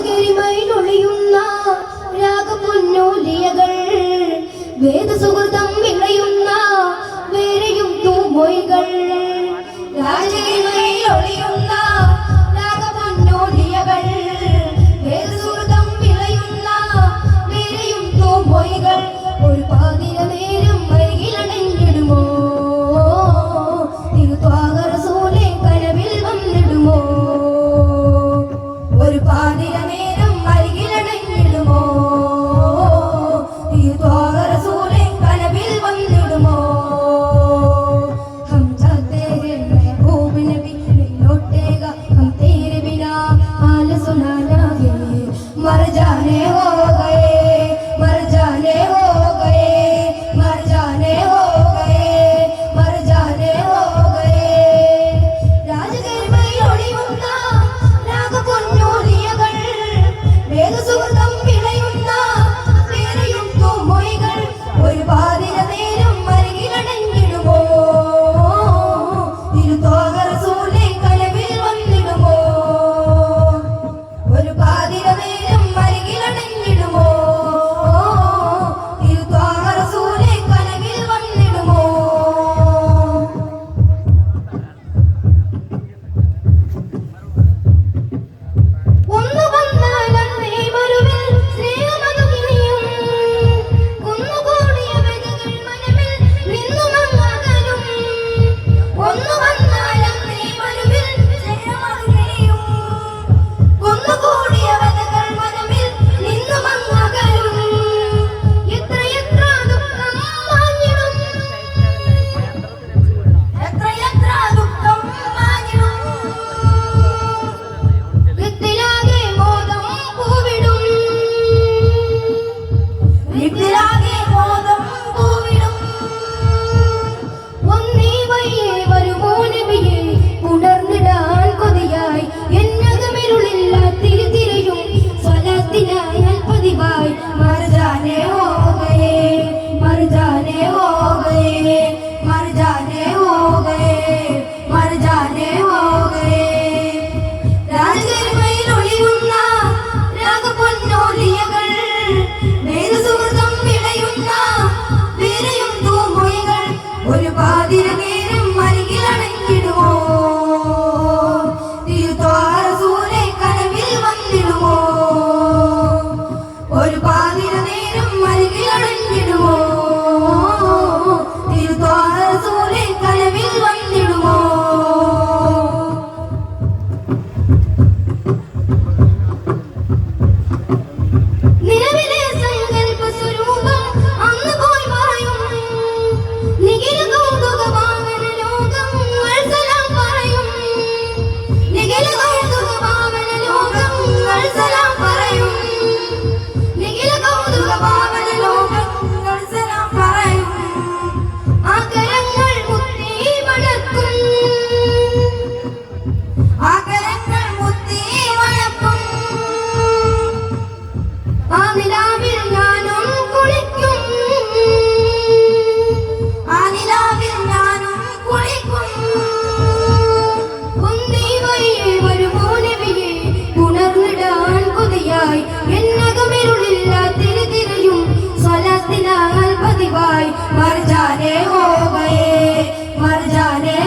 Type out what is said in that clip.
രാജകരിമയിലൊളിയുന്ന രാഗപൊന്നോലിയകൾ വേദസുഹൃതം വിളയുന്ന വേരെയും തൂമൊഴികൾ രാജകരിമയിലൊളിയുന്ന രാഗപൊന്നോലിയകൾ വേദസുഹൃതം വിളയുന്ന വേരെയും തൂമൊഴികൾ ഒരു പാതിര നേരം വൈകിലടങ്ങിടുമോ തിരുത്വാകരസൂലെ കനവിൽ വന്നിടുമോ ഒരു പാതിര നേരം അരികിലടങ്ങിടുമോ തിരുത്വാകരസൂലെ കനവിൽ വന്നിടുമോ हम चाहते हैं महबूब नबी लौटेगा हम तेरे बिना हाल सुनाना है मर जाने हो गए मर जाने हो गए मर जाने हो गए मर जाने हो गए രാജകരിമയിലൊളിയുന്ന രാഗപൊന്നോലിയകൾ വേദസുഹൃതം വിളയുന്ന വേരെയും തൂമൊഴികൾ ഒരു പാതിര നേരം അരികിലടങ്ങിടുമോ തിരുത്വാകരസൂലെ കനവിൽ വന്നിടുമോ ഒരു പാതിര നേരം അരികിലടങ്ങിടുമോ തിരുത്വാകരസൂലെ കനവിൽ വന്നിടുമോ ഒന്നു വന്നാലന്നേ മരുവിൽ സ്നേഹമതുകിനിയും കുന്നുകൂടിയ വെതകൾ മനമിൽ നിന്നുമങ്ങകലും ഒന്നു വന്നാലന്നേ മരുവിൽ സ്നേഹമതുകിനിയും കുന്നുകൂടിയ വെതകൾ മനമിൽ നിന്നുമങ്ങകലും എത്രയെത്ര ദുഃഖം മാഞ്ഞിടും എത്രയെത്ര ദുഃഖം മാഞ്ഞിടും വീട്ടിലാകെ മോദം പൂവിടും വീട്ടിലാകെ മോദം പൂവിടും ഒന്നീ വയ്യേ വരുമോ നബിയേ ഉണർന്നിടാൻ കൊതിയായി എന്നകമിരുളില്ല തിരിതിരയും സ്വലാത്തിനായി പതിവായി മർ ജാനെ ഹോ ഗയേ മർ ജാനെ ഹോ ഗയേ മർ ജാനെ ഹോ ഗയേ മർ ജാനെ ഹോ ഗയേ രാജകരിമയിലൊളിയുന്ന രാഗപൊന്നോലിയകൾ വേദസുഹൃതം വിളയുന്ന വേരെയും തൂമൊഴികൾ ഒരു പാതിര നേരം അരികിലടങ്ങിടുമോ തിരുത്വാകരസൂലെ കനവിൽ വന്നിടുമോ ഒരു പാതിര നേരം അരികിലടങ്ങിടുമോ തിരുത്വാകരസൂലെ കനവിൽ വന്നിടുമോ നിലവിലെ സങ്കൽപ്പ സ്വരൂപം അന്ന് പോയി പറയും നിഖില കൗതുകഭാവന ലോകങ്ങൾ സലാം പറയും നിഖില കൗതുകഭാവന ലോകങ്ങൾ സലാം പറയും നിഖില കൗതുകഭാവന ലോകങ്ങൾ സലാം പറയും ആ കരങ്ങൾ മുത്തി മണക്കും ആ കരങ്ങൾ മുത്തി മണക്കും ആ നിലാവിൽ ഞാനും കുളിക്കും ആ നിലാവിൽ ഞാനും കുളിക്കും ഒന്നീ വയ്യേ വരുമോ നബിയേ ഉണർന്നിടാൻ കൊതിയായി എന്നകമിരുളില്ല തിരിതിരയും സ്വലാത്തിനാൽ പതിവായി മർ ജാനെ ഹോ ഗയേ മർ ജാനെ